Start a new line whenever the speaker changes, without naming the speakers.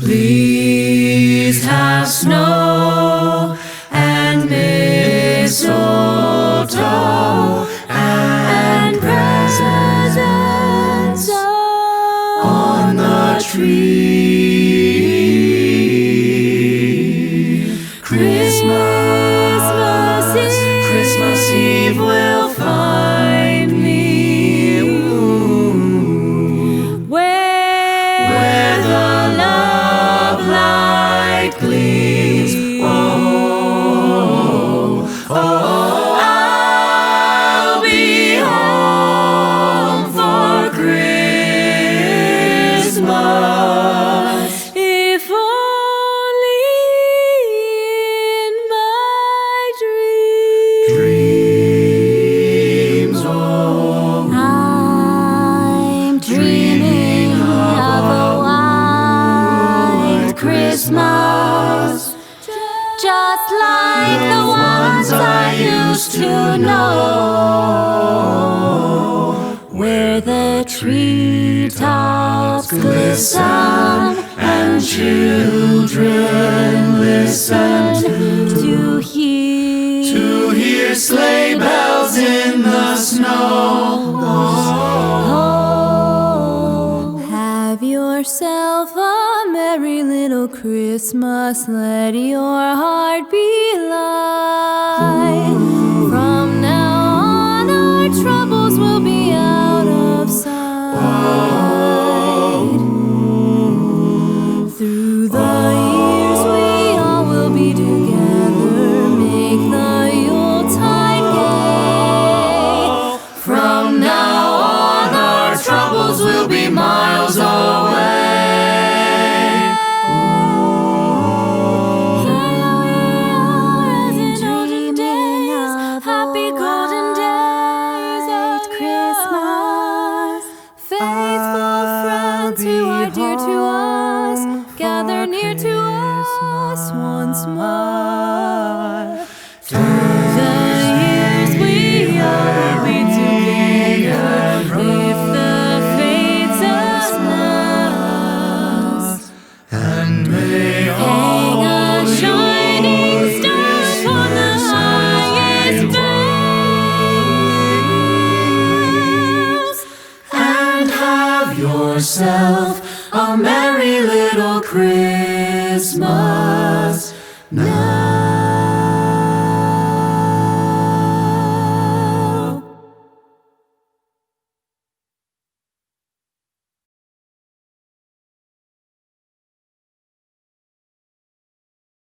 Please have snow and mistletoe and presents on the tree. Christmas Eve will find me where the love light gleams. I'll be home for Christmas. If only in my dreams. I'm dreaming of a white Christmas, just like the ones I used to know, where the treetops glisten and children listen to hear sleigh bells in the snow. Have yourself a merry little Christmas. Let your heart be light. From now on, our troubles will be out of sight. Through the years, we all will be together. Make the Yuletide gay. From now on, our troubles will be miles away. Happy golden days at Christmas. Faithful friends who are dear to us, gather near to us once more. Through the years we all will be together, if the fates allow. And may hang a shining star upon the highest boughs, and have yourself a merry little Christmas now.